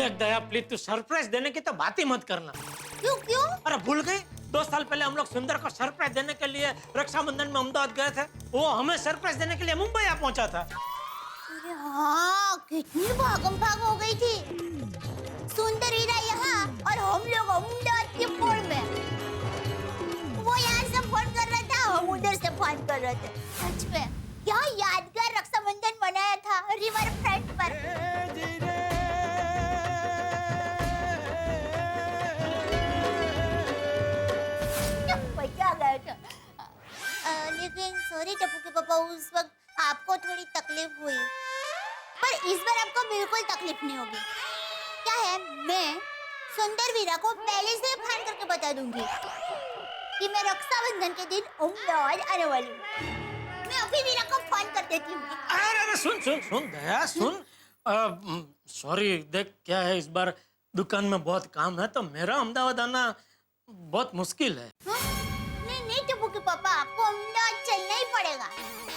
देख दया प्लीज, तू सरप्राइज देने की तो बात ही मत करना। क्यों क्यों? अरे भूल गई, 2 साल पहले हम लोग सुंदर को सरप्राइज देने के लिए रक्षाबंधन में अहमदाबाद गए थे। वो हमें सरप्राइज देने के लिए मुंबई आ पहुंचा था। अरे हाँ, कितनी भागम भाग हो गई थी। सुंदर हीरा यहाँ और हम लोग अहमदाबाद के पोल में। वो यहाँ से फोन कर रहा था, हम उधर से फोन कर रहे थे। सच में क्या यादगार रक्षाबंधन मनाया था रिवर फ्रंट पर। मजा आ गया था। लेकिन सॉरी टप्पू के पापा, उस वक्त आपको थोड़ी तकलीफ हुई, पर इस बार आपको बिल्कुल तकलीफ नहीं होगी। क्या है, मैं सुंदर वीरा को पहले से फोन करके बता दूंगी कि मैं रक्षाबंधन के दिन अहमदाबाद आने वाली हूँ। मैं अभी वीरा को फोन कर देती हूँ। अरे सुन सुन सुन दया सुन, सॉरी देख क्या है, इस बार दुकान में बहुत काम है तो मेरा अहमदाबाद आना बहुत मुश्किल है। नहीं नहीं टप्पू के पापा, आपको अहमदाबाद चलना ही पड़ेगा।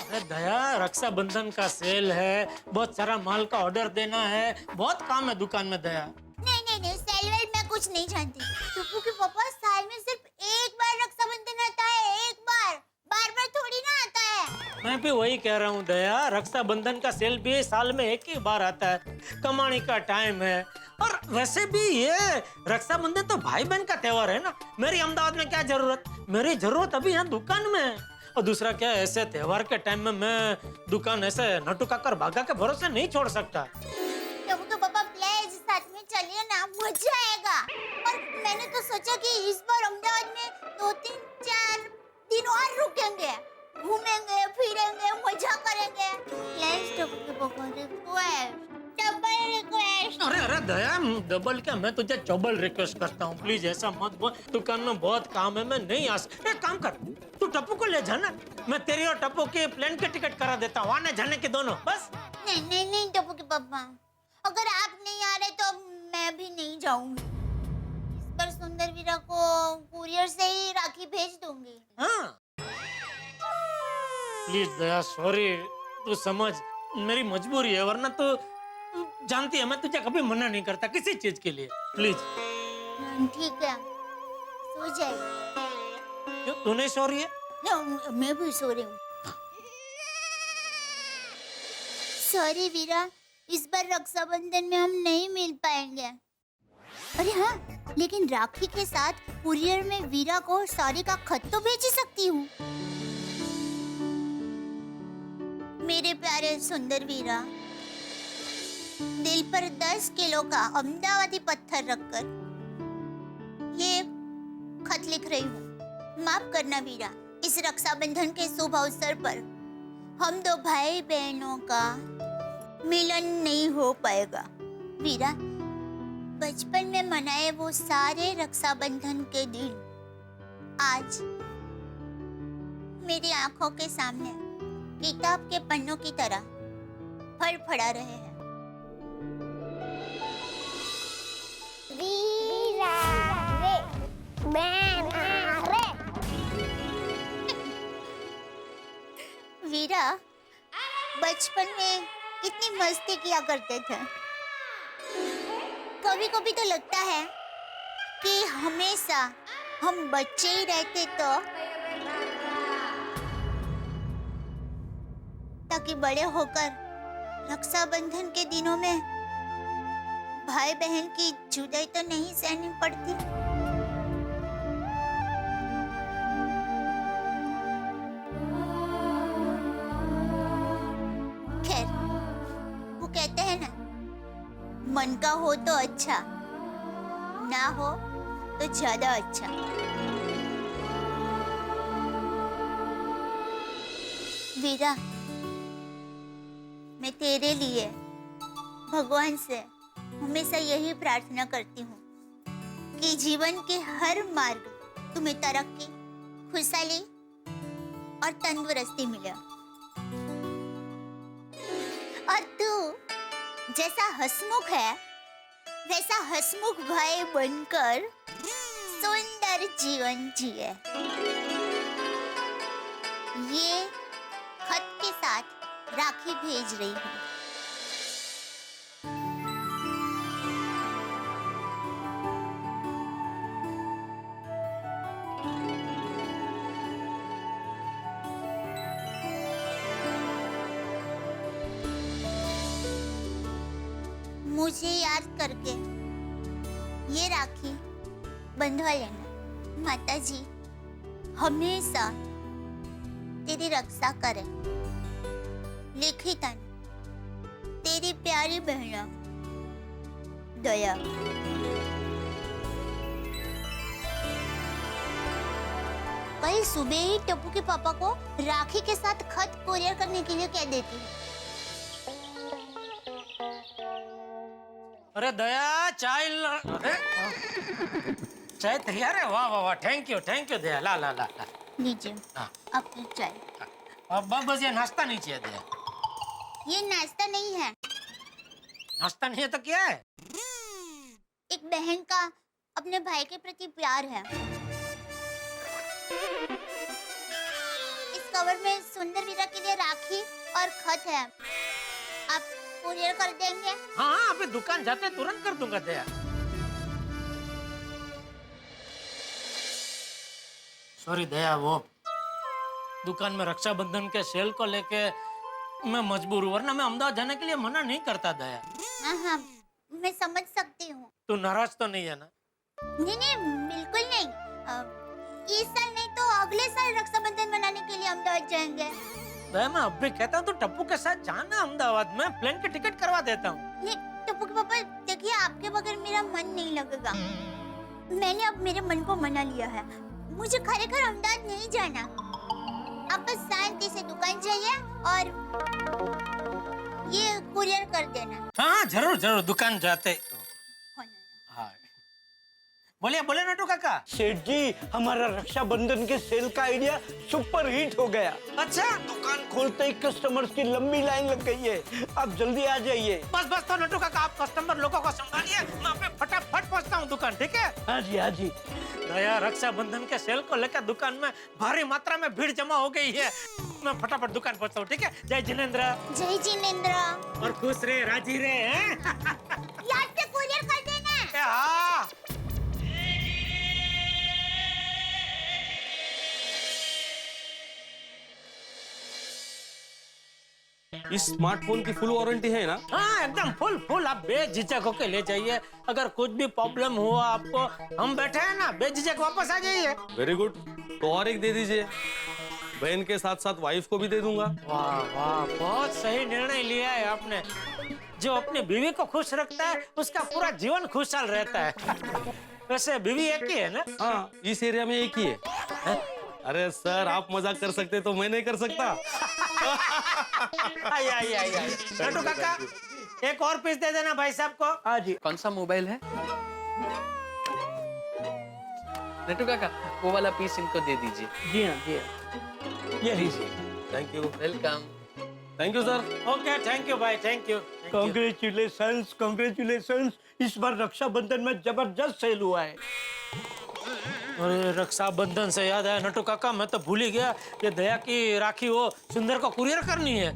अरे दया, रक्षाबंधन का सेल है, बहुत सारा माल का ऑर्डर देना है, बहुत काम है दुकान में दया। नहीं, सेल वेल मैं कुछ नहीं जानती। टप्पू के पापा, साल में सिर्फ एक बार रक्षाबंधन आता है, एक बार, बार बार थोड़ी ना आता है। मैं भी वही कह रहा हूँ दया, रक्षाबंधन का सेल भी साल में एक ही बार आता है, कमाने का टाइम है। और वैसे भी ये रक्षाबंधन तो भाई बहन का त्योहार है ना, मेरी अहमदाबाद में क्या जरूरत, मेरी जरूरत अभी यहाँ दुकान में है। और दूसरा क्या, ऐसे त्योहार के टाइम में मैं दुकान ऐसे नटुकाकर भागा के भरोसे नहीं छोड़ सकता। तो पापा प्लीज साथ में चलिए ना, मजा आएगा। और मैंने तो सोचा कि इस बार अहमदाबाद में 2-3-4 दिन और रुकेंगे, घूमेंगे फिरेंगे, मजा करेंगे। प्लीज पापा, रिक्वेस्ट, डबल रिक्वेस्ट। अरे दया, डबल क्या, मैं तुझे डबल रिक्वेस्ट करता हूँ, प्लीज ऐसा मत बोल। दुकान में बहुत काम है, मैं नहीं आ सकता। एक काम कर, तू टप्पू को ले जाना, मैं तेरी और टप्पू के प्लेन के टिकट करा देता हूँ, आने जाने के दोनों, बस। नहीं टप्पू के पापा, अगर आप नहीं आ रहे तो मैं भी नहीं जाऊंगी। इस बार सुंदर वीरा को कुरियर से ही राखी भेज दूंगी। हाँ प्लीज दया, सॉरी, तू समझ, मेरी मजबूरी है, वरना तो जानती है मैं तुझे कभी मना नहीं करता किसी चीज के लिए, प्लीज। ठीक है, सो जाइए। क्यों, तू नहीं सो रही है? मैं भी सो रही हूँ। सॉरी वीरा, इस बार रक्षाबंधन में हम नहीं मिल पाएंगे। अरे हाँ, लेकिन राखी के साथ कुरियर में वीरा को सॉरी का खत तो भेज ही सकती हूँ। मेरे प्यारे सुंदर वीरा, दिल पर 10 किलो का अहमदाबादी पत्थर रखकर ये खत लिख रही हूँ। माफ करना वीरा, इस रक्षाबंधन के शुभ अवसर पर हम दो भाई बहनों का मिलन नहीं हो पाएगा। वीरा, बचपन में मनाए वो सारे रक्षाबंधन के दिन आज मेरी आंखों के सामने किताब के पन्नों की तरह फड़फड़ा रहे हैं। वीरा रे, मैं रे। वीरा, बचपन में कितनी मस्ती किया करते थे। कभी कभी तो लगता है कि हमेशा हम बच्चे ही रहते तो, ताकि बड़े होकर रक्षाबंधन के दिनों में भाई बहन की जुदाई तो नहीं सहनी पड़ती। खैर, वो कहते हैं ना, मन का हो तो अच्छा, ना हो तो ज्यादा अच्छा। वीरा, मैं तेरे लिए भगवान से हमेशा यही प्रार्थना करती हूँ कि जीवन के हर मार्ग तुम्हें तरक्की, खुशहाली और तंदुरुस्ती मिले। और तू जैसा हंसमुख है, वैसा हंसमुख भाई बनकर सुंदर जीवन जिए। ये खत के साथ राखी भेज रही हूँ। मुझे याद करके ये राखी बंधवा लेना। माता जी हमेशा तेरी रक्षा करे। लिखितन तेरी प्यारी बहना दया। कल सुबह ही टप्पू के पापा को राखी के साथ खत कोरियर करने के लिए कह देती हूँ। अरे दया चाय अरे चाय तैयार है। वाह वाह वाह, थैंक यू दया। ला ला ला ला। लीजिए हाँ। अपनी चाय। अब बस ये नाश्ता नहीं चाहिए दया। ये नाश्ता नहीं है, नाश्ता नहीं है तो क्या है? एक बहन का अपने भाई के प्रति प्यार है। इस कवर में सुंदर वीरा के लिए राखी और खत है। आप कुरियर कर देंगे? हाँ हाँ, अभी दुकान जाके तुरंत कर दूंगा दया। सॉरी दया, वो दुकान में रक्षाबंधन के सेल को लेके मैं मजबूर हूँ, वरना मैं अहमदाबाद जाने के लिए मना नहीं करता दया। हाँ हाँ, मैं समझ सकती हूँ। तू नाराज तो नहीं है ना? नहीं नहीं, बिल्कुल नहीं। इस साल नहीं तो अगले साल रक्षाबंधन मनाने के लिए अहमदाबाद जाएंगे। दया, मैं अब भी कहता हूँ तो टप्पू के साथ जाना अहमदाबाद में, प्लेन की टिकट करवा देता हूँ। नहीं टप्पू के पापा, देखिए आपके बगैर मेरा मन नहीं लगेगा। मैंने अब मेरे मन को मना लिया है। मुझे खरेखर अहमदाबाद नहीं जाना। आप बस शांति से दुकान जाइए और ये कुरियर कर देना। हाँ जरूर जरूर, दुकान जाते। हाँ बोलिए बोलिए नटू काका। सेठ जी, हमारा रक्षाबंधन के सेल का आइडिया सुपर हिट हो गया। अच्छा, दुकान खोलते ही कस्टमर्स की लंबी लाइन लग गई है। आप जल्दी आ जाइए। बस बस तो नटू काका, आप कस्टमर लोगों को संभालिए, मैं अपने फटाफट पहुंचता हूँ दुकान, ठीक है? हाँ जी हाँ जी। दया, रक्षाबंधन के सेल को लेकर दुकान में भारी मात्रा में भीड़ जमा हो गई है। मैं फटाफट दुकान पहुंचता हूँ, ठीक है? जय जिनेंद्र। जय जिनेंद्र। और खुश रहे, राजी रहे, हैं? याद से कुरियर कर देना। हाँ। इस स्मार्टफोन की फुल वारंटी है ना? हाँ एकदम फुल फुल, आप बेझिझक होके ले जाइए। अगर कुछ भी प्रॉब्लम हुआ आपको, हम बैठे हैं ना, बेझिझक वापस आ जाइए। वेरी गुड, तो और एक दे दीजिए। बहन के साथ साथ वाइफ को भी दे दूंगा। वाह वाह, बहुत सही निर्णय लिया है आपने। जो अपनी बीवी को खुश रखता है उसका पूरा जीवन खुशहाल रहता है। वैसे बीवी एक ही है ना? हाँ, इस एरिया में एक ही है। अरे सर, आप मजाक कर सकते तो मैं नहीं कर सकता। आई आई आई आई। नटू काका, एक और पीस दे देना भाई साहब को। हाँ जी। कौन सा मोबाइल है? नटू काका, वो वाला पीस इनको दे दीजिए। जी हाँ जी हाँ, ये लीजिए। Thank you. Welcome. Thank you sir. Okay, thank you भाई, थैंक यू। Congratulations congratulations. इस बार रक्षाबंधन में जबरदस्त सेल हुआ है। अरे रक्षाबंधन से याद आया नटू काका, मैं तो भूल ही गया कि दया की राखी वो सुंदर को कुरियर करनी है।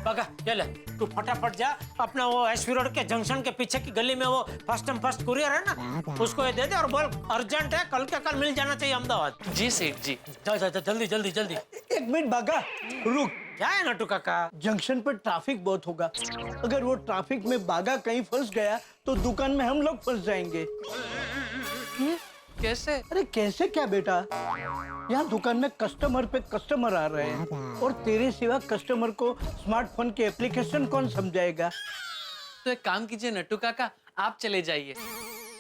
काका चल, तू फटाफट जा, अपना वो एसपी रोड के जंक्शन के पीछे की गली में वो फर्स्ट एंड फर्स्ट कुरियर है ना, उसको ये दे दे और बोल अर्जेंट है, कल के कल मिल जाना चाहिए अहमदाबाद। जी सेठ जी। जा जा जा, जल्दी जल्दी जल्दी। एक मिनट बागा, रुक। क्या है नटू काका? जंक्शन पर ट्रैफिक बहुत होगा। अगर वो ट्रैफिक में बागा कहीं फंस गया तो दुकान में हम लोग फंस जाएंगे। कैसे? अरे कैसे क्या बेटा, यहाँ दुकान में कस्टमर पे कस्टमर आ रहे हैं और तेरे सिवा कस्टमर को स्मार्टफोन के एप्लीकेशन कौन समझाएगा? तो एक काम कीजिए नट्टू काका, आप चले जाइए।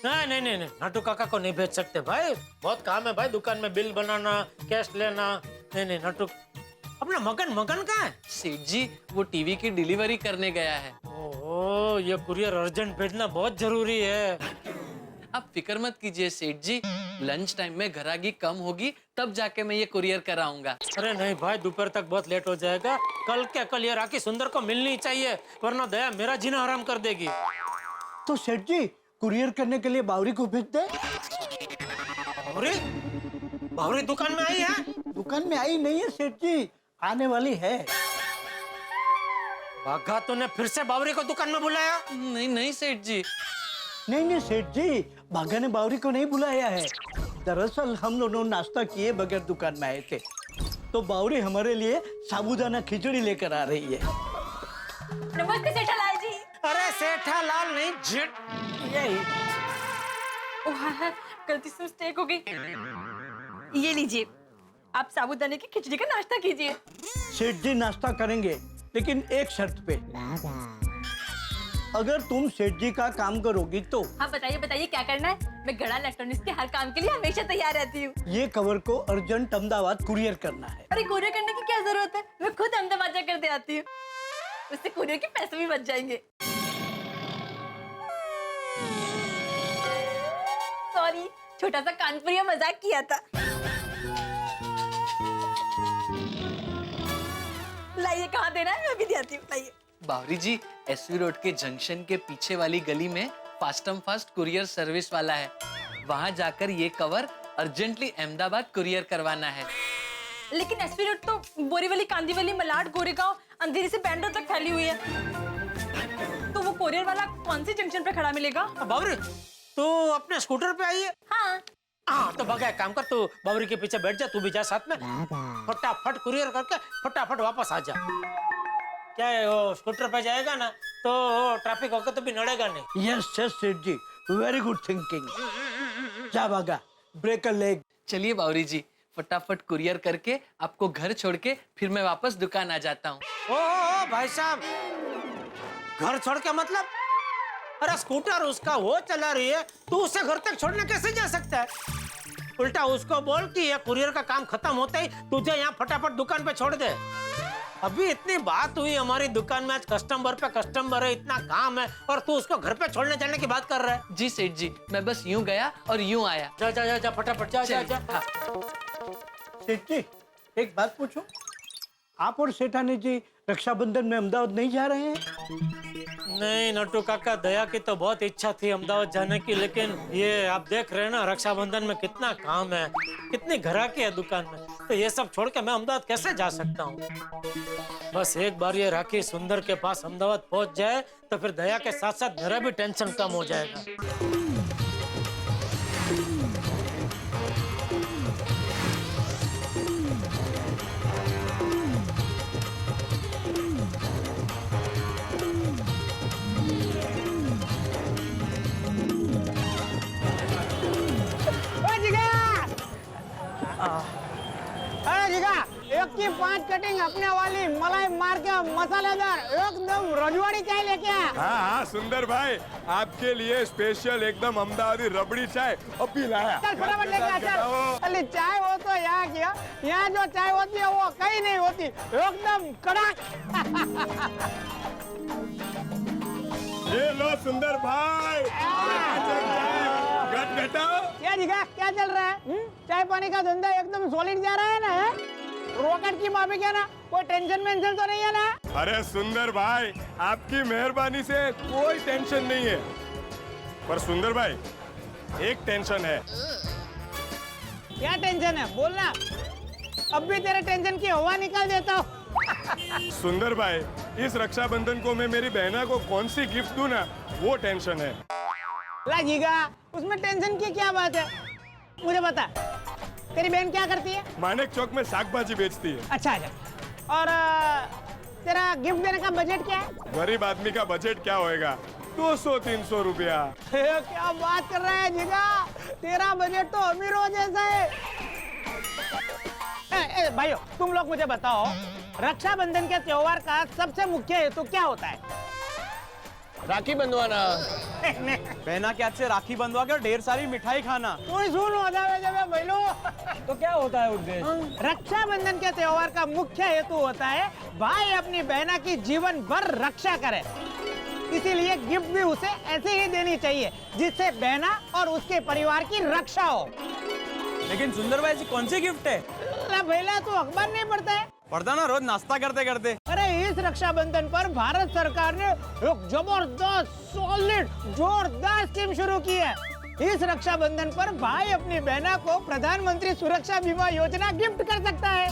नहीं नहीं नहीं नहीं, नटू काका को नहीं भेज सकते भाई, बहुत काम है भाई, दुकान में बिल बनाना, कैश लेना। नहीं नहीं नटू, अपना मगन मगन कहाँ है? सेठ जी, वो टीवी की डिलीवरी करने गया है। ओह, ये कुरियर अर्जेंट भेजना बहुत जरूरी है। आप फिक्र मत कीजिए सेठ जी, लंच टाइम में घरागी कम होगी तब जाके मैं ये कुरियर कराऊंगा। अरे नहीं भाई, दोपहर तक बहुत लेट हो जाएगा। कल क्या कल ये राखी सुंदर को मिलनी चाहिए, वरना दया मेरा जीना हराम कर देगी। तो सेठ जी, कुरियर करने के लिए बावरी को भेज दे। बावरी? बावरी दुकान में आई है? दुकान में आई नहीं है सेठ जी, आने वाली है। बाघा, तूने फिर से बावरी को दुकान में बुलाया? नहीं नहीं सेठ जी। नहीं नहीं सेठ जी, बाघा ने बावरी को नहीं बुलाया है। दरअसल हम दोनों नाश्ता किए बगैर दुकान में आए थे, तो बावरी हमारे लिए साबूदाना खिचड़ी लेकर आ रही है। नमस्ते सेठालाल जी। अरे सेठालाल नहीं जेठ यही। ओह हाँ हाँ, गलती से मिस्टेक हो गई। ये लीजिए, आप साबूदाने की खिचड़ी का नाश्ता कीजिए। सेठ जी नाश्ता करेंगे, लेकिन एक शर्त पे। अगर तुम सेठ जी का काम करोगी तो। हाँ बताइए बताइए क्या करना है? मैं गड़ा इलेक्ट्रॉनिक्स के हर काम के लिए हमेशा तैयार रहती हूँ। ये कवर को अर्जेंट अहमदाबाद कुरियर करना है। अरे कोरियर करने की क्या जरूरत है? मैं खुद अहमदाबाद जाकर दे आती हूँ। उससे कोरियर के पैसे भी बच जाएंगे। सॉरी, छोटा सा कानपुरिया मजाक किया था। लाइए, कहाँ देना है मैं भी दे आती हूँ। लाइए। बावरी जी, एसवी रोड के जंक्शन के पीछे वाली गली में फास्टम फास्ट कुरियर सर्विस वाला है। वहां जाकर ये कवर अर्जेंटली अहमदाबाद कुरियर करवाना है। लेकिन एसपी रोड तो बोरीवली, कांदीवली, मलाड, गोरेगांव, अंधेरी से बैंड्रा तक फैली हुई है। तो वो कोरियर वाला कौन सी जंक्शन पे खड़ा मिलेगा? बाबरी, तू अपने स्कूटर पे आई है? हाँ। हाँ तो बगा, एक काम कर, तू बाबरी के पीछे बैठ जा, तू भी जा साथ में। फटाफट कुरियर करके फटाफट वापस आ जा। क्या है, वो स्कूटर पे जाएगा ना तो ट्रैफिक होकर तो भी नड़ेगा नहीं। यस यस सेठ जी, वेरी गुड थिंकिंग। जा भागा, ब्रेक अ लेग। चलिए बावरी जी, फटाफट कुरियर करके आपको घर छोड़ के फिर मैं वापस दुकान आ जाता हूँ। ओ भाई साहब, घर छोड़ के मतलब? अरे स्कूटर उसका वो चला रही है, तू उसे घर तक छोड़ने कैसे जा सकता है? उल्टा उसको बोल कि ये कुरियर का काम खत्म होते ही तुझे यहाँ फटाफट दुकान पे छोड़ दे। अभी इतनी बात हुई हमारी दुकान में, आज कस्टमर पे कस्टमर है, इतना काम है, और तू उसको घर पे छोड़ने जाने की बात कर रहा है। जी सेठ जी, मैं बस यूं गया और यूं आया। जा जा जा, जा फटाफट जा जा जा। हाँ। सेठ जी, एक बात पूछूं? आप और सेठानी जी रक्षाबंधन में अहमदाबाद नहीं जा रहे हैं? नहीं नट्टू काका, दया की तो बहुत इच्छा थी अहमदाबाद जाने की, लेकिन ये आप देख रहे हैं ना, रक्षाबंधन में कितना काम है, कितनी घराकी है दुकान में, तो ये सब छोड़ के मैं अहमदाबाद कैसे जा सकता हूँ? बस एक बार ये राखी सुंदर के पास अहमदाबाद पहुंच जाए तो फिर दया के साथ साथ मेरा भी टेंशन कम हो जाएगा। अरे जीगा, एक की 5 कटिंग अपने वाली मलाई मार के मसालेदार एकदम रजवाड़ी चाय लेके आ। हाँ हाँ सुंदर भाई, आपके लिए स्पेशल एकदम अहमदाबादी रबड़ी चाय अभी लाया। चल फटाफट लेके आ चल। अरे चाय हो तो यहाँ किया, यहाँ जो चाय होती है वो कहीं नहीं होती, एकदम कड़क। ये लो सुंदर भाई, क्या जीगा, क्या चल रहा है? चाय पानी का धंधा एकदम सॉलिड जा रहा है ना? रॉकेट की माफी क्या ना, कोई टेंशन वेंशन तो नहीं है ना? अरे सुंदर भाई, आपकी मेहरबानी से कोई टेंशन नहीं है, पर सुंदर भाई एक टेंशन है। क्या टेंशन है, बोलना, अब भी तेरे टेंशन की हवा निकाल देता हूँ। सुंदर भाई, इस रक्षाबंधन को मैं मेरी बहना को कौन सी गिफ्ट दूं ना, वो टेंशन है। ला जीगा, उसमें टेंशन की क्या बात है, मुझे बता, तेरी बहन क्या करती है? मानेक चौक में साग भाजी बेचती है। अच्छा अच्छा, और तेरा गिफ्ट देने का बजट क्या है? गरीब आदमी का बजट क्या होएगा, 200-300 रुपया। क्या बात कर रहा है जीगा, तेरा बजट तो अमीरों जैसा है। भाइयों, तुम लोग मुझे बताओ, रक्षाबंधन के त्योहार का सबसे मुख्य हेतु क्या होता है? राखी बंधवाना। बहना के हाथ से राखी बंधवा के ढेर सारी मिठाई खाना। कोई सुन हो जावे जब भाईलो। तो क्या होता है उद्देश्य? रक्षाबंधन के त्योहार का मुख्य हेतु होता है भाई अपनी बहना की जीवन भर रक्षा करे, इसीलिए गिफ्ट भी उसे ऐसे ही देनी चाहिए जिससे बहना और उसके परिवार की रक्षा हो। लेकिन सुंदर भाई, कौन सी गिफ्ट है? पहला तो अखबार नहीं पढ़ता है? पढ़ता ना, रोज नाश्ता करते करते। अरे इस रक्षाबंधन पर भारत सरकार ने एक जबरदस्त सॉलिड जोरदार स्कीम शुरू की है। इस रक्षाबंधन पर भाई अपनी बहना को प्रधानमंत्री सुरक्षा बीमा योजना गिफ्ट कर सकता है।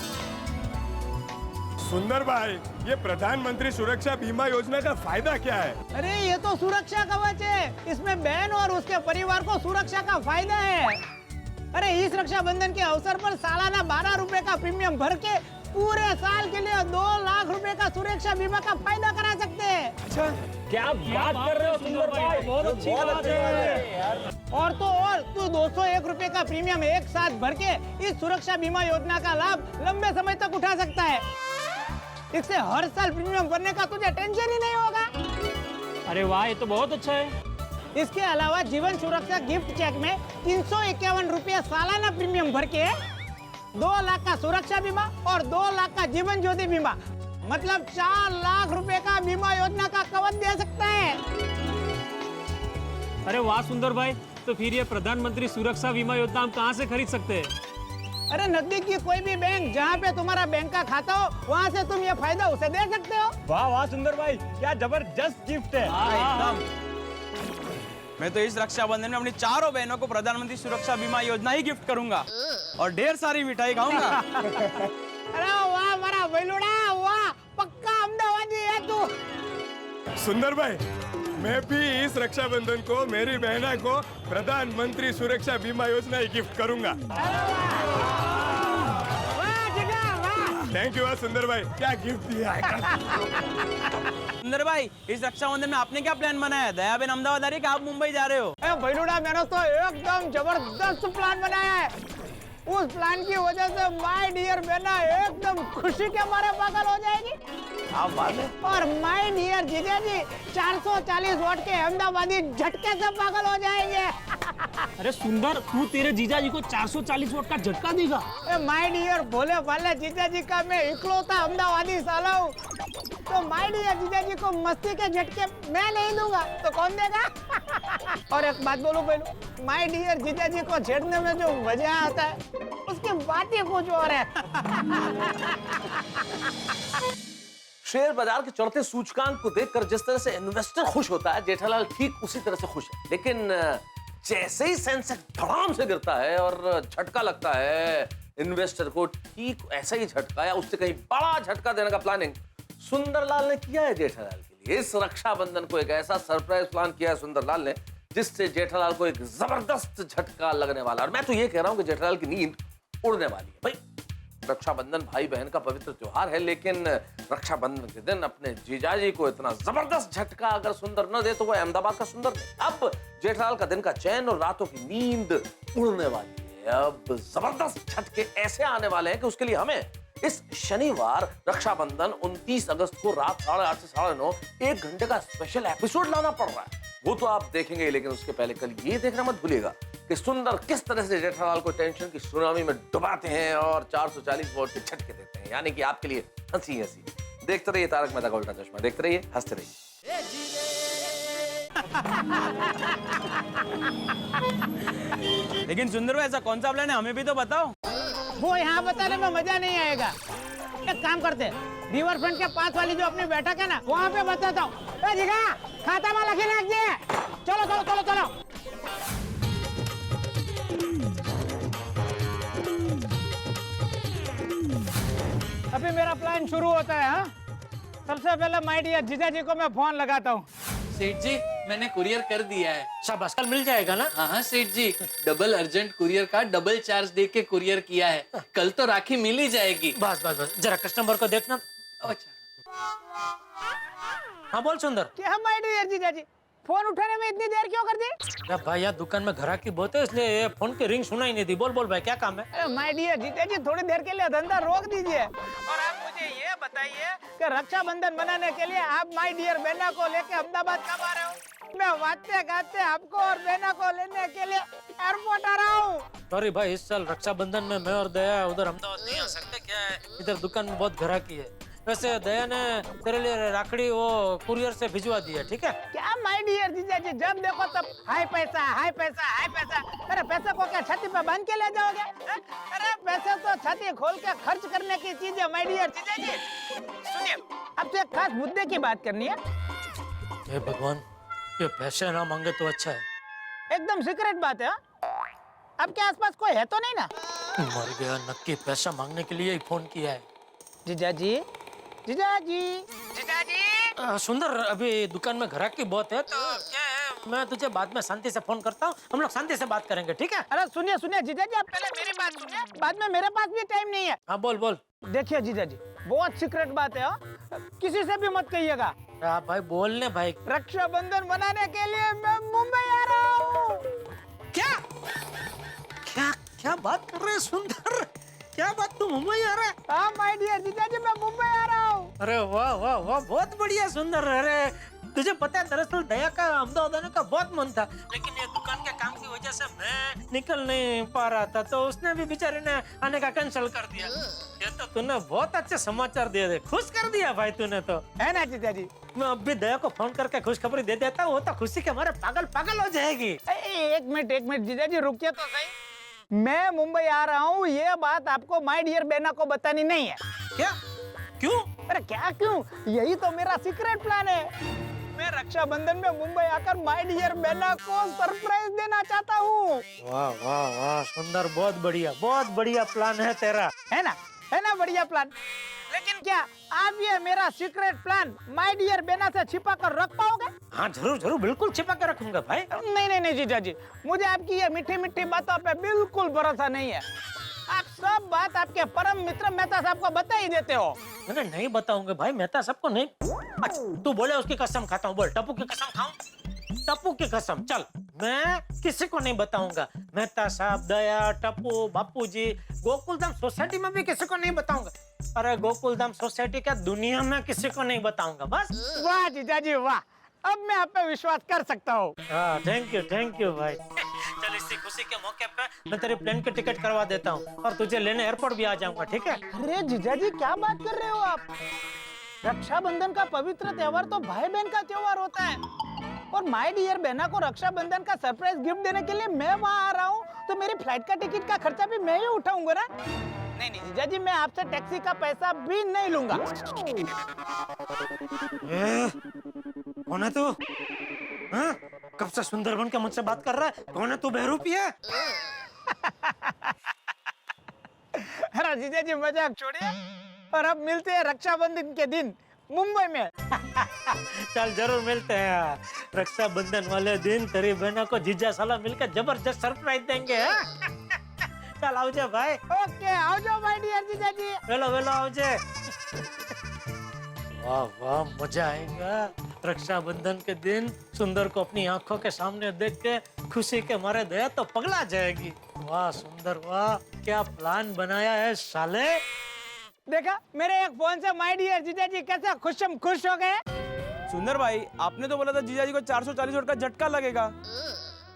सुंदर भाई, ये प्रधानमंत्री सुरक्षा बीमा योजना का फायदा क्या है? अरे ये तो सुरक्षा कवच है, इसमें बहन और उसके परिवार को सुरक्षा का फायदा है। अरे इस रक्षाबंधन के अवसर पर सालाना 12 रुपए का प्रीमियम भर के पूरे साल के लिए 2 लाख रुपए का सुरक्षा बीमा का फायदा करा सकते हैं। अच्छा, क्या बात कर रहे हो सुंदर भाई? बहुत अच्छी बात है। और तो और तू 201 रुपए का प्रीमियम एक साथ भर के इस सुरक्षा बीमा योजना का लाभ लंबे समय तक उठा सकता है। इससे हर साल प्रीमियम भरने का तुझे टेंशन ही नहीं होगा। अरे वाह, ये तो बहुत अच्छा है। इसके अलावा जीवन सुरक्षा गिफ्ट चेक में 351 रुपये सालाना प्रीमियम भर के 2 लाख का सुरक्षा बीमा और 2 लाख का जीवन ज्योति बीमा, मतलब 4 लाख रुपए का बीमा योजना का कवर दे सकता है। अरे वाह सुंदर भाई, तो फिर ये प्रधानमंत्री सुरक्षा बीमा योजना हम कहाँ से खरीद सकते हैं? अरे नजदीक की कोई भी बैंक जहाँ पे तुम्हारा बैंक का खाता हो, वहाँ से तुम ये फायदा उसे दे सकते हो। वाह वाह सुंदर भाई, क्या जबरदस्त गिफ्ट है। एकदम। मैं तो इस रक्षाबंधन में अपनी चारों बहनों को प्रधानमंत्री सुरक्षा बीमा योजना ही गिफ्ट करूंगा और ढेर सारी मिठाई खाऊंगा। अरे वाह मारा बेलुड़ा, वाह पक्का अहमदाबादी है तू। सुंदर भाई, मैं भी इस रक्षाबंधन को मेरी बहना को प्रधानमंत्री सुरक्षा बीमा योजना ही गिफ्ट करूंगा। वाह जिगर वाह। थैंक यू सुंदर भाई, क्या गिफ्ट दिया है। सुंदर भाई, इस रक्षाबंधन में आपने क्या प्लान बनाया है? दया बेन अहमदाबाद आ रही है कि आप मुंबई जा रहे हो? बेलुड़ा, मैंने तो एकदम जबरदस्त प्लान बनाया है। उस प्लान की वजह से माय डियर बेना एकदम खुशी के मारे पागल हो जाएगी। आप बात है। और माय डियर जीजा जी 440 वोट के अहमदाबादी झटके से पागल हो जाएंगे। अरे सुंदर, तू तेरे जीजा जी को 440 वोट का झटका देगा? माय डियर भोले भाले जीजा जी का मैं इकलौता अहमदाबादी साला हूँ, तो माय डियर जीजा जी को मस्ती के झटके मैं नहीं दूंगा तो कौन देगा? और एक बात बोलूं पहलू, माय डियर जीजा जी को छेड़ने में जो मजा आता है उसकी बात ही कुछ और है। शेयर बाजार के चढ़ते सूचकांक को देखकर जिस तरह से इन्वेस्टर खुश होता है, जेठालाल ठीक उसी तरह से खुश है। लेकिन जैसे ही सेंसेक्स धड़ाम से गिरता है और झटका लगता है इन्वेस्टर को, ठीक ऐसा ही झटका या उससे कहीं बड़ा झटका देने का प्लानिंग सुंदरलाल ने किया है जेठालाल के लिए। इस रक्षाबंधन को एक ऐसा सरप्राइज प्लान किया है सुंदरलाल ने जिससे जेठालाल को एक जबरदस्त झटका लगने वाला। और मैं तो ये कह रहा हूं कि जेठालाल की नींद उड़ने वाली है। भाई, रक्षाबंधन भाई बहन का पवित्र त्योहार है, लेकिन रक्षाबंधन के दिन अपने जीजाजी को इतना जबरदस्त झटका अगर सुंदर न दे तो वो अहमदाबाद का सुंदर नहीं। अब जेठालाल का दिन का चैन और रातों की नींद उड़ने वाली है। अब जबरदस्त झटके ऐसे आने वाले हैं कि उसके लिए हमें इस शनिवार रक्षाबंधन 29 अगस्त को रात 8:30 से 9:30 1 घंटे का स्पेशल एपिसोड लाना पड़ रहा है। वो तो आप देखेंगे, लेकिन उसके पहले कल ये देखना मत भूलिएगा कि सुंदर किस तरह से जेठालाल को टेंशन की सुनामी में डुबाते हैं और 440 वोट के झटके देते हैं। यानी कि आपके लिए हंसी हंसी। देखते रहिए तारक मेहता का उल्टा चश्मा, देखते रहिए, हंसते रहिए। लेकिन सुंदर भाई, ऐसा कौन सा प्लान है, हमें भी तो बताओ। वो यहाँ बताने में मजा नहीं आएगा। एक काम करते हैं, रिवर फ्रंट के पास वाली जो अपनी बैठक है ना, वहाँ पे बताता हूँ। खाता में लगे रख दिए। चलो चलो चलो चलो। अभी मेरा प्लान शुरू होता है। हाँ, सबसे पहले माय डियर जीजा जी को मैं फोन लगाता हूँ। सेठ जी, मैंने कुरियर कर दिया है। शाबाश, कल मिल जाएगा ना? हाँ सेठ जी, डबल अर्जेंट कुरियर का डबल चार्ज दे के कुरियर किया है। कल तो राखी मिल ही जाएगी। बस बस बस, जरा कस्टमर को देखना। अच्छा, हाँ बोल सुंदर। क्या माय डियर जीजा जी, फोन उठाने में इतनी देर क्यों कर दी? अरे भाई, यार दुकान में ग्राहकी बहुत है, इसलिए ये फोन की रिंग सुनाई नहीं दी। बोल बोल भाई, क्या काम है? माय डियर जीजा जी, थोड़ी देर के लिए धंधा रोक दीजिए और आप मुझे ये बताइए कि रक्षाबंधन मनाने के लिए आप माय डियर बेना को लेके अहमदाबाद कब आ रहे हो? मैं वादते गाते आपको और बेना को लेने के लिए एयरपोर्ट आ रहा हूँ। सॉरी भाई, इस साल रक्षाबंधन में मैं और दया उधर अहमदाबाद नहीं आ सकते। क्या है, इधर दुकान में बहुत ग्राहकी है। वैसे दया ने तेरे लिए राखड़ी वो कुरियर से भिजवा दी है, ठीक है? क्या माय डियर जीजा जी, जब देखो तब हाय पैसा हाय पैसा हाय पैसा। अरे पैसे को क्या छाती पे बांध के ले जाओगे? अरे पैसे तो छाती खोल के खर्च करने की चीज है माय डियर जीजा जी। सुनिए, आपसे एक खास मुद्दे की बात करनी है। हे भगवान, ये पैसे ना मांगे तो अच्छा है। एकदम सीक्रेट बात है। हाँ? आपके आसपास कोई है तो नहीं ना? मर गया, नक्की पैसा मांगने के लिए ही फोन किया है। जीजा जी, जीजा जी, जीजा जी। सुंदर, अभी दुकान में ग्राहकी बहुत है, तो क्या है, मैं तुझे बाद में शांति से फोन करता हूँ। हम लोग शांति से बात करेंगे, ठीक है? अरे सुनिए सुनिए जीजा जी, आप पहले मेरी बात सुनिए, बाद में मेरे पास भी टाइम नहीं है। हाँ बोल बोल। देखिए जीजा जी, बहुत सीक्रेट बात है। हाँ? किसी से भी मत कहिएगा। भाई बोलने भाई। रक्षाबंधन मनाने के लिए मैं मुंबई आ रहा हूँ। क्या क्या क्या बात कर रहे हैं सुंदर? क्या बात, तू मुंबई आ रहा है? हाँ माय डियर जीजाजी, मैं मुंबई आ रहा हूँ। अरे वाह वाह वाह, बहुत बढ़िया सुंदर। अरे तुझे पता है, दरअसल दया का अहमदाबाद आने का बहुत मन था, लेकिन ये दुकान के काम की वजह से मैं निकल नहीं पा रहा था, तो उसने भी बेचारे ने आने का कैंसिल कर दिया। ये तो तूने बहुत अच्छे समाचार दिए थे, खुश कर दिया भाई तूने तो। है ना जीजाजी? मैं अब भी दया को फोन करके खुशखबरी दे देता हूँ, वो तो खुशी के हमारे पागल पागल हो जाएगी। एक मिनट जीजाजी, रुकिए तो सही। मैं मुंबई आ रहा हूँ, ये बात आपको माय डियर बेना को बतानी नहीं है। क्या? क्यों? अरे क्या क्यों, यही तो मेरा सीक्रेट प्लान है। मैं रक्षाबंधन में मुंबई आकर माय डियर बेना को सरप्राइज देना चाहता हूँ। वाह वाह वाह सुंदर, बहुत बढ़िया प्लान है तेरा। है ना बढ़िया प्लान? लेकिन क्या आप ये मेरा सीक्रेट प्लान माय डियर बेना से छिपा कर रख पाओगे? हाँ जरूर जरूर, बिल्कुल छिपा के रखूंगा भाई। नहीं जीजाजी, मुझे आपकी ये मीठी मीठी बातों पे बिल्कुल भरोसा नहीं है। आप सब बात आपके परम मित्र मेहता साहब को बता ही देते हो। नहीं बताऊंगा भाई, मेहता सबको नहीं। अच्छा, तू बोले उसकी कसम खाता हूँ, बोल टप्पू की कसम खाऊं? टप्पू की कसम, चल मैं किसी को नहीं बताऊंगा। मेहता साहब, दया, टप्पू, बापूजी, गोकुलधाम सोसाइटी में भी किसी को नहीं बताऊंगा। अरे गोकुलधाम सोसाइटी क्या, दुनिया में किसी को नहीं बताऊंगा बस। वाह जीजाजी वाह, अब मैं आप पे विश्वास कर सकता हूँ। थैंक यू भाई। चल इसी खुशी के मौके पे मैं तेरे प्लेन की टिकट करवा देता हूँ और तुझे लेने एयरपोर्ट भी आ जाऊंगा, ठीक है? अरे जीजाजी क्या बात कर रहे हो आप? रक्षाबंधन का पवित्र त्योहार तो भाई बहन का त्योहार होता है, और माय डियर बेना को रक्षाबंधन का सरप्राइज गिफ्ट देने के लिए मैं वहाँ आ रहा हूँ, तो मेरी फ्लाइट का टिकट का खर्चा भी मैं ही उठाऊंगा ना? नहीं जीजाजी, मैं आपसे टैक्सी का पैसा भी नहीं लूंगा। कौन है तू? हाँ? कब से सुंदर बन के मुझसे बात कर रहा है? कौन है तू, बहरूपी है? अरे जीजाजी मजाक छोड़िए, और अब मिलते हैं रक्षाबंधन के दिन मुंबई में। चल जरूर मिलते हैं। रक्षाबंधन वाले दिन तेरी बहना को जीजा साला मिलकर जबरदस्त सरप्राइज देंगे। चल आओ जा भाई। ओके, आओ जाओ माय डियर जीजाजी। वेलो आओ जा। वाह वाह, मजा आएगा। रक्षाबंधन के दिन सुंदर को अपनी आंखों के सामने देख के खुशी के मारे दया तो पगला जाएगी। वाह सुंदर वाह, क्या प्लान बनाया है साले। देखा मेरे एक फोन से माय डियर जीजाजी कैसे खुश हो गए। सुंदर भाई, आपने तो बोला था जीजाजी को 440 वोल्ट का झटका लगेगा।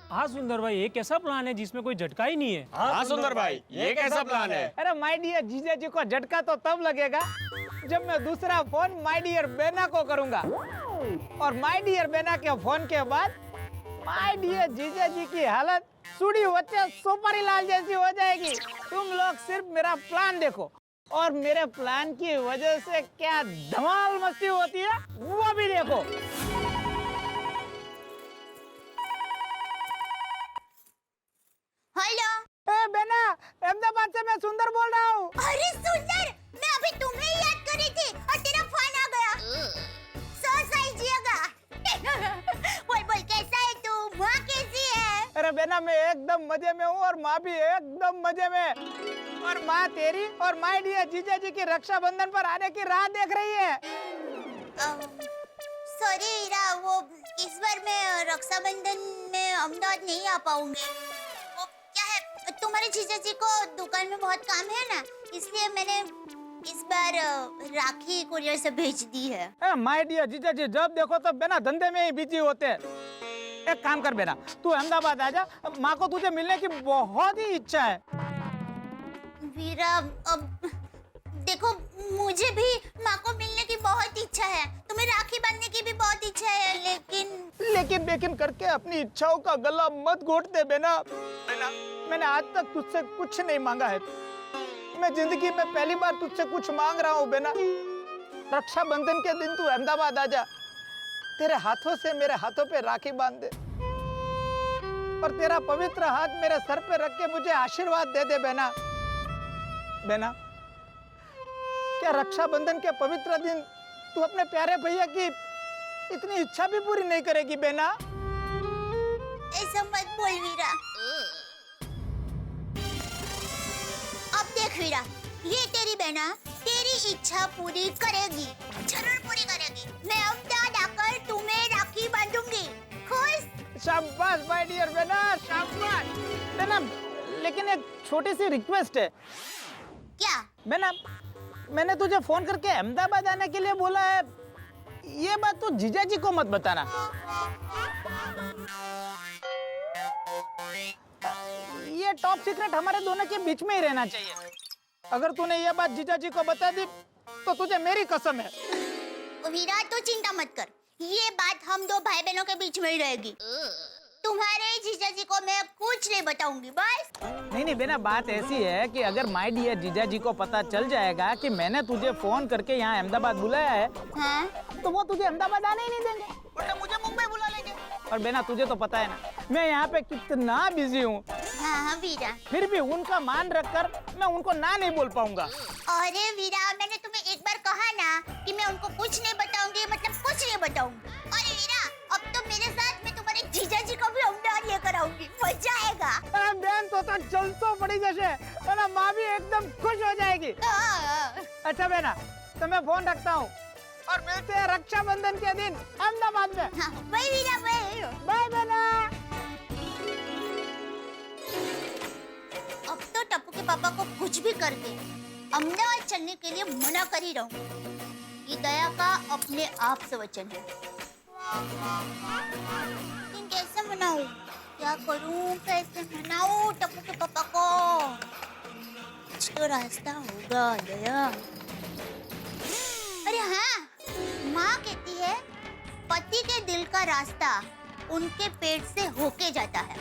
हाँ सुंदर भाई, ये कैसा प्लान है जिसमें कोई झटका ही नहीं है? हाँ सुंदर भाई, ये कैसा प्लान है? अरे माय डियर जीजाजी को झटका तो तब लगेगा जब मैं दूसरा फोन माय डियर बेना को करूंगा, और माय डियर बेना के फोन के बाद माय डियर जीजाजी की हालत सुड़ी बच्चे सुपारी लाल जैसी हो जाएगी। तुम लोग सिर्फ मेरा प्लान देखो, और मेरे प्लान की वजह से क्या धमाल मस्ती होती है वो भी देखो। हेलो। ए बेना, अहमदाबाद से मैं सुंदर बोल रहा हूँ। अरे सुंदर, मैं अभी तुम्हें याद कर रही थी और तेरा फोन आ गया। सही जिएगा। बोल कैसा है तू? माँ कैसी है? अरे बेना, मैं एकदम मजे में हूँ, और माँ भी एकदम मजे में। और माँ तेरी और माय डियर जीजाजी की रक्षाबंधन पर आने की राह देख रही है। सॉरी हीरा, वो इस बार मैं रक्षाबंधन में अहमदाबाद नहीं आ पाऊंगी। वो क्या है, तुम्हारे जीजाजी को दुकान में बहुत काम है ना, इसलिए मैंने इस बार राखी कुरियर से भेज दी है। माय डियर जीजाजी जब देखो तो बेना धंधे में ही बिजी होते हैं। एक काम कर बेना, तू अहमदाबाद आ जा, माँ को तुझे मिलने की बहुत ही इच्छा है। वीरा, अब देखो मुझे भी माँ को मिलने की बहुत इच्छा है, तुम्हें राखी बांधने की भी बहुत इच्छा है, लेकिन करके अपनी इच्छाओं का गला मत घोट दे बेना। मैंने आज तक तुझसे कुछ नहीं मांगा है, मैं जिंदगी में पहली बार तुझसे कुछ मांग रहा हूँ बेना। रक्षाबंधन के दिन तू अहमदाबाद आ जा, तेरे हाथों से मेरे हाथों पे राखी बांध दे, और तेरा पवित्र हाथ मेरे सर पे रख के मुझे आशीर्वाद दे दे बेना। बेना, क्या रक्षाबंधन के पवित्र दिन तू अपने प्यारे भैया की इतनी इच्छा भी पूरी नहीं करेगी बेना? ऐसा मत बोल वीरा। अब देख वीरा, ये तेरी बहना तेरी इच्छा पूरी करेगी, जरूर पूरी करेगी। मैं अहमदाबाद शाबाश माय डियर बेना, शाबाश बेना। लेकिन एक छोटी सी रिक्वेस्ट है क्या? बेना, मैंने तुझे फोन करके अहमदाबाद आने के लिए बोला है, ये बात तो जीजा जी को मत बताना। ये टॉप सीक्रेट हमारे दोनों के बीच में ही रहना चाहिए। अगर तूने ये बात जीजा जी को बता दी तो तुझे मेरी कसम है। वीरा तू चिंता मत कर, ये बात हम दो भाई बहनों के बीच में ही रहेगी। तुम्हारे जीजा जी को मैं कुछ नहीं बताऊंगी बस। नहीं बेना, बात ऐसी है कि अगर माय डियर जीजा जी को पता चल जाएगा कि मैंने तुझे फोन करके यहाँ अहमदाबाद बुलाया है, हाँ? तो वो तुझे अहमदाबाद आने ही नहीं देंगे, उल्टा मुझे मुंबई बुला लेंगे। और बेना तुझे तो पता है ना, मैं यहाँ पे कितना बिजी हूँ, हाँ वीरा। फिर भी उनका मान रखकर मैं उनको ना नहीं बोल पाऊंगा। अरे वीरा, मैंने तुम्हें एक बार कहा ना कि मैं उनको कुछ नहीं बताऊंगी, मतलब कुछ नहीं बताऊंगी। अरे वीरा, अब तो मेरे साथ मैं तुम्हारे जीजा जी को भी अहमदाबाद लेकर आऊंगी, मजा आएगा। अरे बहन तो चल तो पड़ी जैसे, है माँ भी एकदम खुश हो जाएगी। अच्छा बेना, तो मैं फोन रखता हूँ और मिलते हैं रक्षाबंधन के दिन अहमदाबाद में। हाँ, बाय वीरा, बाय। बाय बेना। अब तो टप्पू के पापा को कुछ भी करके अहमदाबाद चलने के लिए मना कर ही रहूं। ये दया का अपने आप से वचन है। लेकिन कैसे मनाऊं? क्या करूं? कैसे मनाऊं टप्पू के पापा को? कुछ तो रास्ता होगा दया। अरे हाँ, माँ कहती है पति के दिल का रास्ता उनके पेट से होके जाता है,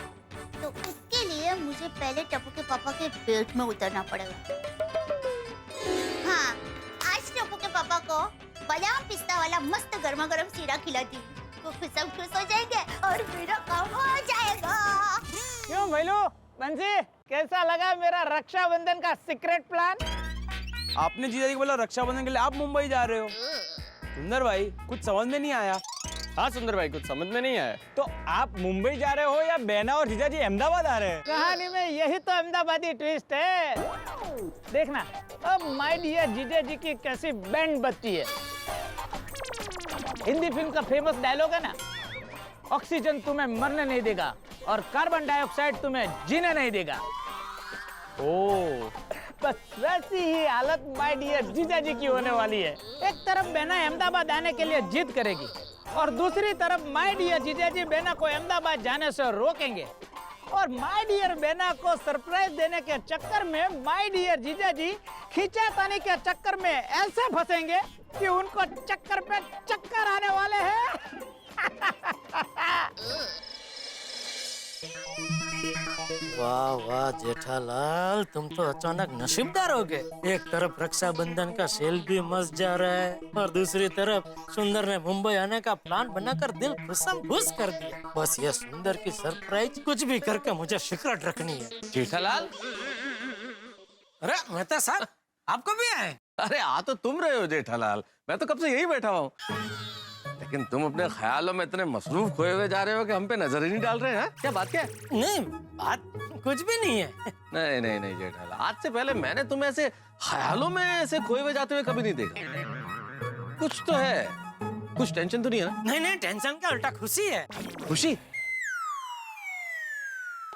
तो उसके लिए मुझे पहले टप्पू के पापा के पेट में उतरना पड़ेगा। हाँ, आज टप्पू के पापा को बादाम पिस्ता वाला मस्त गर्मा गर्म सीरा खिलाती हूँ, तो फिर सब खुश हो जाएंगे और मेरा काम हो जाएगा। क्यों भैलू बंसी, कैसा लगा मेरा रक्षाबंधन का सीक्रेट प्लान? आपने जीजा जी को बोला रक्षाबंधन के लिए आप मुंबई जा रहे हो। सुंदर भाई कुछ समझ में नहीं आया। हाँ सुंदर भाई, कुछ समझ में नहीं आया। तो आप मुंबई जा रहे हो या बहना और जीजा जी अहमदाबाद आ रहे हैं? कहानी में यही तो अहमदाबादी ट्विस्ट है। देखना अब माय डियर जीजा जी की कैसी बैंड बजती है। हिंदी फिल्म का फेमस डायलॉग है ना, ऑक्सीजन तुम्हें मरने नहीं देगा और कार्बन डाइऑक्साइड तुम्हें जीने नहीं देगा। ओ, बस वैसी ही हालत माय डियर जीजा जी की होने वाली है। एक तरफ बहना अहमदाबाद आने के लिए जिद करेगी और दूसरी तरफ माय डियर जीजा जी बहना को अहमदाबाद जाने से रोकेंगे। और माय डियर बहना को सरप्राइज देने के चक्कर में माय डियर जीजा जी खींचातानी के चक्कर में ऐसे फंसेंगे कि उनको चक्कर पे चक्कर आने वाले हैं। वाह वाह जेठालाल, तुम तो अचानक नसीबदार हो गए। एक तरफ रक्षाबंधन का सेल भी मस्त जा रहा है और दूसरी तरफ सुंदर ने मुंबई आने का प्लान बनाकर दिल खुश कर दिया। बस ये सुंदर की सरप्राइज कुछ भी करके मुझे सीक्रेट रखनी है। जेठालाल, अरे मेहता साहब, आपको भी आए? अरे आ तो तुम रहे हो जेठालाल, मैं तो कब से यही बैठा हूँ। लेकिन तुम अपने ख्यालों में इतने मसरूफ खोए हुए जा रहे हो कि हम पे नजर ही नहीं डाल रहे हैं। क्या बात क्या है? नहीं, बात कुछ भी नहीं है। नहीं नहीं नहीं जेठालाल, आज से पहले मैंने तुम्हें ऐसे ख्यालों में ऐसे खोए हुए जाते हुए कभी नहीं देखा। कुछ तो है, कुछ टेंशन तो नहीं है ना? नहीं नहीं, टेंशन क्या, उल्टा खुशी है। खुशी?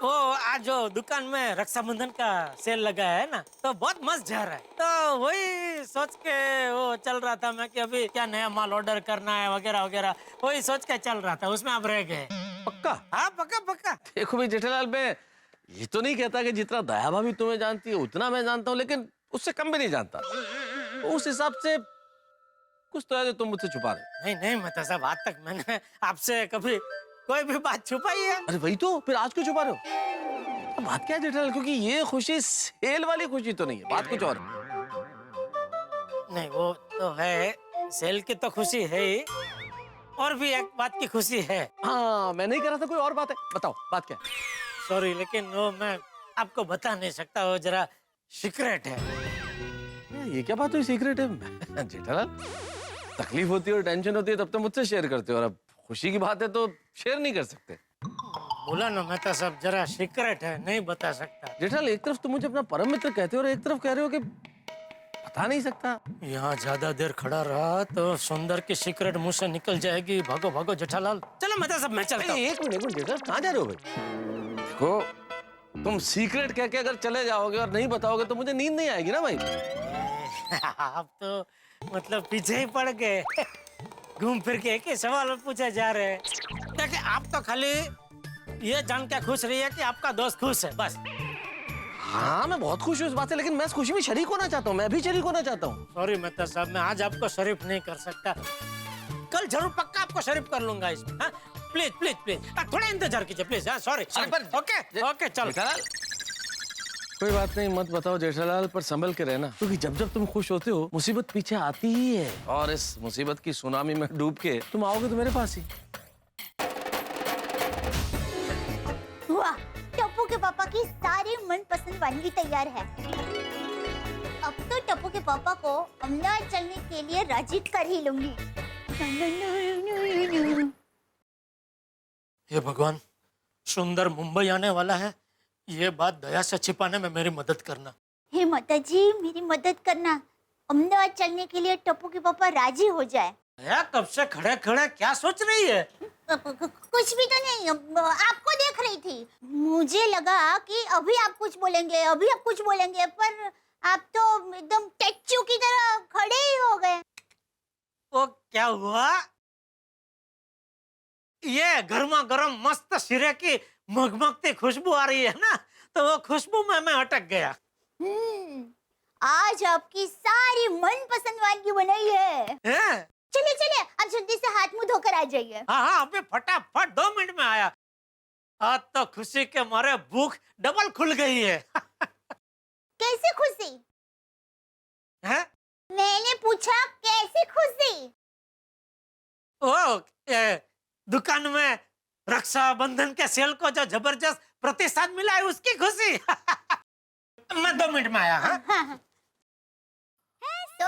वो आज जो दुकान में रक्षाबंधन का सेल लगा है ना, तो बहुत मस्त जा रहा है। तो वही सोच के वो चल रहा था मैं कि अभी क्या नया माल ऑर्डर करना है वगैरह वगैरह, वही सोच के चल रहा था। उसमें आप रह गए। पक्का? हाँ पक्का पक्का। देखो भाई जेठालाल, मैं ये तो नहीं कहता कि जितना दया भाभी तुम्हें जानती है उतना मैं जानता हूँ, लेकिन उससे कम भी नहीं जानता। उस हिसाब से कुछ तो है जो तुम मुझसे छुपा रहे हो। नहीं नहीं मतलब साहब, आज तक मैंने आपसे कभी कोई भी बात छुपाई है? अरे वही तो, फिर आज क्यों छुपा रहे हो? बात क्या है जेठालाल, क्योंकि ये खुशी सेल वाली खुशी तो नहीं है, बात कुछ और है। नहीं वो तो है, सेल की तो खुशी है ही, और भी एक बात की खुशी है। हाँ, मैं नहीं कह रहा था, कोई और बात है, बताओ बात क्या है? सॉरी, लेकिन वो मैं आपको बता नहीं सकता, वो जरा सीक्रेट है। ये क्या बात हुई सीक्रेट है? जेठालाल, तकलीफ होती है और टेंशन होती है तब तो मुझसे शेयर करते हो, और अब खुशी की बात है तो शेयर नहीं कर सकते। बोला ना मैं तो सब जरा सीक्रेट है, नहीं बता सकता। जेठालाल, एक तरफ तुम मुझे अपना परम मित्र कहते हो और एक तरफ कह रहे हो कि बता नहीं सकता। यहाँ ज्यादा देर खड़ा रहा तो सुंदर की सीक्रेट मुंह से निकल जाएगी। भागो भागो जेठालाल, चलो मैं तो सब मैं चलता हूँ। एक मिनट जेठा, कहाँ जा रहे हो भाई? देखो तुम सीक्रेट कह के अगर चले जाओगे और नहीं बताओगे तो मुझे नींद नहीं आएगी ना भाई। आप तो मतलब पीछे ही पड़ गए। घूम फिर के एक ही सवाल पूछे जा रहे हैं। देखिए आप तो खाली ये जान के खुश रही है कि आपका दोस्त खुश है, बस। हाँ मैं बहुत खुश हूँ इस बात से, लेकिन मैं इस खुशी में शरीक होना चाहता हूँ। मैं भी शरीक होना चाहता हूँ। सॉरी मेहता साहब, मैं आज आपको शरीफ नहीं कर सकता। कल जरूर पक्का आपको शरीफ कर लूंगा इसमें। हाँ? प्लीज प्लीज प्लीज थोड़ा इंतजार कीजिए प्लीज। सॉरी ओके ओके चलो। जेठालाल कोई बात नहीं, मत बताओ जेठालाल, पर संभल के रहना, क्योंकि जब जब तुम खुश होते हो मुसीबत पीछे आती ही है, और इस मुसीबत की सुनामी में डूब के तुम आओगे तो मेरे पास ही। वाह, टप्पू के पापा की सारी मनपसंद वानगी तैयार है। अब तो टप्पू के पापा को अमदावाद चलने के लिए राजी कर ही लूंगी। हे भगवान, सुंदर मुंबई आने वाला है, ये बात दया से छिपाने में मेरी मदद करना। हे माता जी, मेरी मदद करना। अहमदाबाद चलने के लिए टप्पू के पापा राजी हो जाए। दया कब से खड़े खड़े क्या सोच रही है? कुछ भी तो नहीं, आपको देख रही थी। मुझे लगा कि अभी आप कुछ बोलेंगे, अभी आप कुछ बोलेंगे, पर आप तो एकदम स्टैच्यू की तरह खड़े ही हो गए। वो क्या हुआ? ये गर्मा गर्म मस्त सिरे की मगमगती खुशबू आ रही है ना, तो वो खुशबू में मैं अटक गया। आज आपकी सारी मनपसंद वानगी बनाई है। चलिए चलिए, अब जल्दी से हाथ मुंह धोकर आ जाइए। हाँ हाँ अभी फटाफट 2 मिनट में आया। आज तो खुशी के मारे भूख डबल खुल गई है। कैसे खुशी? है? मैंने पूछा कैसे खुशी? ओ दुकान में रक्षाबंधन के सेल को जो जबरदस्त प्रतिशत मिला है उसकी खुशी। मैं 2 मिनट में आया। हाँ? हाँ। तो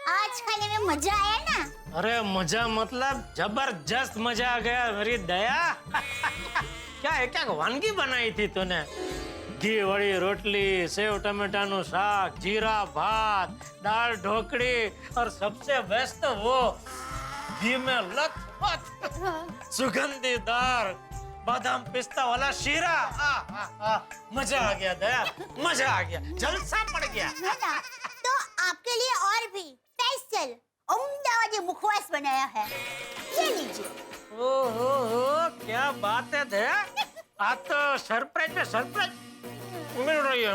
आज खाने में मजा आया ना? अरे मजा मतलब जबरदस्त मजा आ गया मेरी दया। क्या है, क्या वानगी बनाई थी तूने? घी वाली रोटली, सेव टमाटा नु साग, जीरा भात, दाल ढोकड़ी, और सबसे बेस्ट तो वो घी में लथपथ सुगंधीदार बादाम पिस्ता वाला शीरा। मजा आ गया दया, मजा आ गया, जलसा पड़ गया। तो आपके लिए और भी स्पेशल अहमदाबादी मुखवास बनाया है, ये लीजिए। ओहो क्या बात है दया, आज तो सरप्राइज पे सरप्राइज मिल रही है।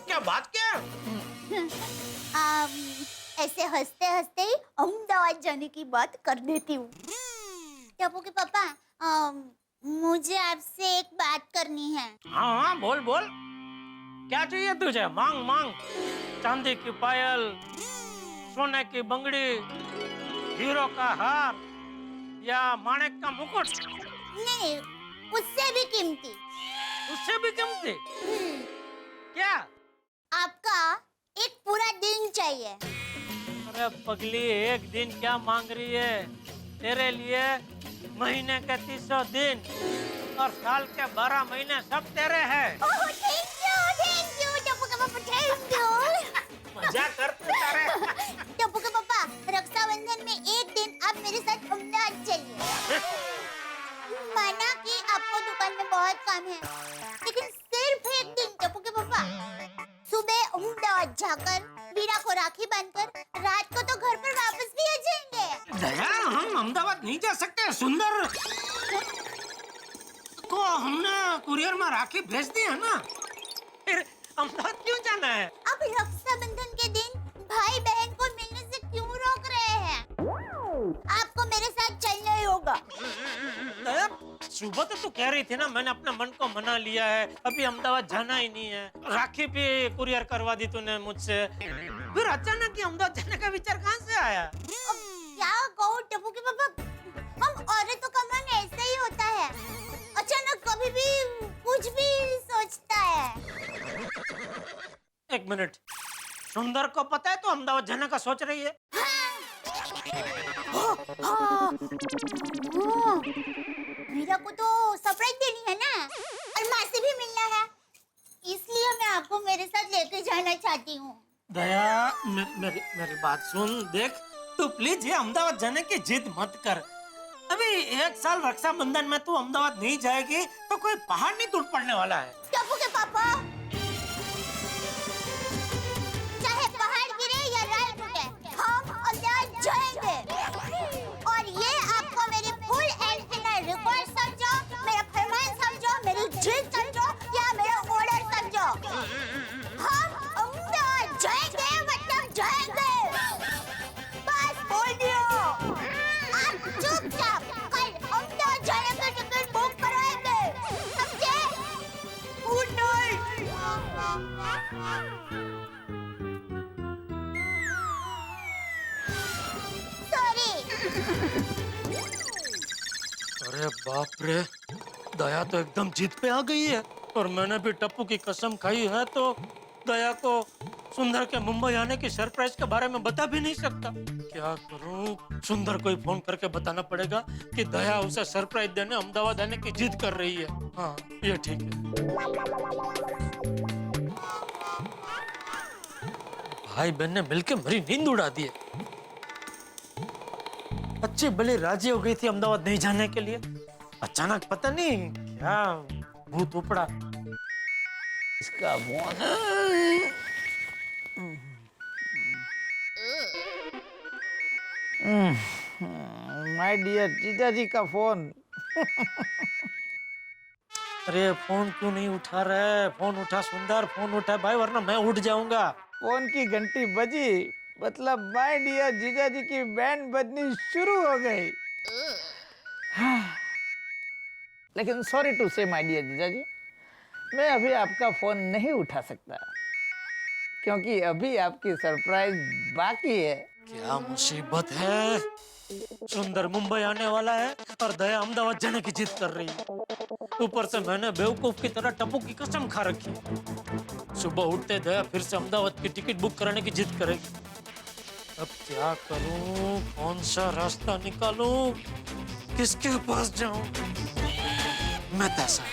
क्या बात क्या? ऐसे हंसते हंसते ही अहमदाबाद जाने की बात कर देती हूँ। टप्पू के पापा, मुझे आपसे एक बात करनी है। हाँ हाँ बोल बोल, क्या चाहिए तुझे? मांग मांग। चांदी की पायल, सोने की बंगड़ी, हीरो का हार, या माणिक का मुकुट? नहीं, उससे भी कीमती। उससे भी कीमती? क्या? आपका एक पूरा दिन चाहिए। अरे पगली, एक दिन क्या मांग रही है? तेरे लिए महीने के 300 दिन और साल के 12 महीने सब तेरे हैं। थैंक यू टप्पू के पापा, थैंक यू। मजा कर तू तारे। टप्पू के पापा, रक्षाबंधन में एक दिन आप मेरे साथ अहमदाबाद चलिए। माना कि आपको दुकान में बहुत काम है, लेकिन सिर्फ एक दिन टप्पू के पापा। सुबह अहमदाबाद जाकर वीरा को राखी बांधकर रात को तो घर पर वापस भी आ जाएंगे। दया, हम अहमदाबाद नहीं जा सकते। सुंदर को हमने कुरियर में राखी भेज दी है ना, फिर अहमदाबाद क्यों जाना है? अब रक्षाबंधन के दिन भाई बहन को मिलने से क्यों रोक रहे हैं? आपको मेरे साथ चलना ही होगा। सुबह तो तू कह रही थी ना, मैंने अपने मन को मना लिया है, अभी अहमदाबाद जाना ही नहीं है। राखी भी कुरियर करवा दी तूने मुझसे, फिर अचानक ही अहमदाबाद जाने का विचार कहाँ से आया? क्या कहूँ टप्पू के पापा, हम औरतों का मन ऐसा ही होता है, अचानक कभी भी कुछ भी सोचता है। एक मिनट, सुंदर को पता है तो अहमदाबाद जाने का सोच रही है? मीरा को तो सरप्राइज देनी है ना, और माँ से भी मिलना है, इसलिए मैं आपको मेरे साथ लेके जाना चाहती हूँ। दया मेरी बात सुन। देख तू प्लीज ये अहमदाबाद जाने की जिद मत कर। अभी 1 साल रक्षाबंधन में तू अहमदाबाद नहीं जाएगी तो कोई पहाड़ नहीं टूट पड़ने वाला है। टप्पू के पापा, चाहे पहाड़ गिरे या राल टूटे, हम अहमदाबाद जाएंगे। और ये आपको मेरी फुल एंड फाइनल रिक्वेस्ट समझो, मेरा फरमान समझो, मेरी जिद समझो या मेरा ऑर्डर समझो। हम अहमदाबाद जाएंगे मतलब जाएंगे। बस बोल दियो। आप चुपचाप कल अहमदाबाद जाने का टिकट बुक कराएंगे, समझे? Good night. सॉरी। अरे बाप रे, दया तो एकदम जिद पे आ गई है। और मैंने भी टप्पू की कसम खाई है तो दया को सुंदर के मुंबई आने की सरप्राइज के बारे में बता भी नहीं सकता। क्या करूं? सुंदर को ही फोन करके बताना पड़ेगा कि दया उसे सरप्राइज देने अहमदाबाद आने की जिद कर रही है। हाँ ये ठीक है। भाई बहन ने मिलके मेरी नींद उड़ा दी है। अच्छी भली राजी हो गई थी अहमदाबाद नहीं जाने के लिए, अचानक पता नहीं क्या भूत उपड़ा। इसका माय डियर जीजाजी का फोन। अरे फोन क्यों नहीं उठा रहे? फोन उठा सुंदर, फोन उठा भाई, वरना मैं उठ जाऊंगा। फोन की घंटी बजी मतलब माय डियर जीजाजी की बैंड बजनी शुरू हो गई। लेकिन सॉरी टू से माय डियर जीजाजी, मैं अभी आपका फोन नहीं उठा सकता क्योंकि अभी आपकी सरप्राइज बाकी है। क्या मुसीबत है? सुंदर मुंबई आने वाला है और दया अहमदाबाद जाने की जिद कर रही है। ऊपर से मैंने बेवकूफ की तरह टप्पू की कसम खा रखी। सुबह उठते दया फिर से अहमदाबाद की टिकट बुक कराने की जिद करेगी। अब क्या करूं? कौन सा रास्ता निकालूं? किसके पास जाऊं? मेहता साहब।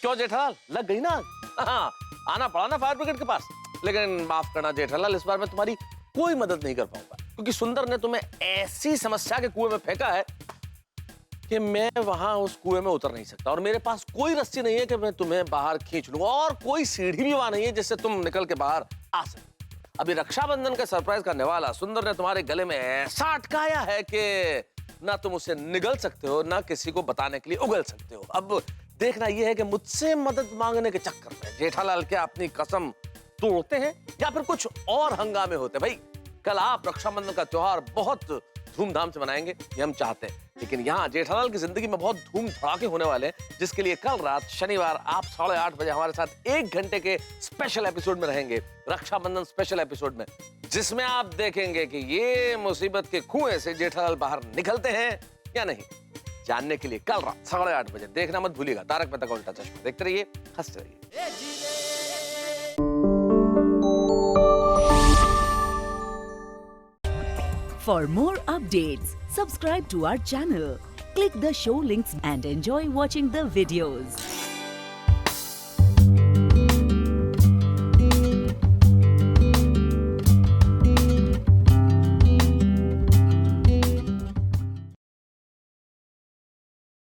क्यों जेठालाल, लग गई ना? हाँ, आना पड़ा ना फायर ब्रिगेड के पास। लेकिन माफ करना जेठालाल, इस बार मैं तुम्हारी कोई मदद नहीं कर पाऊंगा क्योंकि सुंदर ने तुम्हें ऐसी समस्या के कुएं में फेंका है कि मैं वहां उस कुएं में उतर नहीं सकता और मेरे पास कोई रस्सी नहीं है कि मैं तुम्हें बाहर खींच लूं और कोई सीढ़ी भी वहां नहीं है जिससे तुम निकल के बाहर आ सको। अभी रक्षाबंधन का सरप्राइज करने वाला सुंदर ने तुम्हारे गले में ऐसा अटकाया है कि ना तुम उसे निगल सकते हो ना किसी को बताने के लिए उगल सकते हो। अब देखना यह है कि मुझसे मदद मांगने के चक्कर में जेठालाल क्या अपनी कसम तोड़ते हैं या फिर कुछ और हंगामे होते हैं। भाई कल आप रक्षाबंधन का त्योहार बहुत धूमधाम से मनाएंगे, ये हम चाहते हैं, लेकिन यहाँ जेठालाल की जिंदगी में बहुत धूम धड़ाके होने वाले हैं, जिसके लिए कल रात शनिवार आप 8:30 बजे हमारे साथ 1 घंटे के स्पेशल एपिसोड में रहेंगे, रक्षाबंधन स्पेशल एपिसोड में, जिसमें आप देखेंगे कि ये मुसीबत के कुएं से जेठालाल बाहर निकलते हैं या नहीं। जानने के लिए कल रात 8:30 बजे देखना मत भूलिएगा तारक मेहता का उल्टा चश्मा। देखते रहिए, हंसते रहिए। For more updates, subscribe to our channel, click the show links and enjoy watching the videos.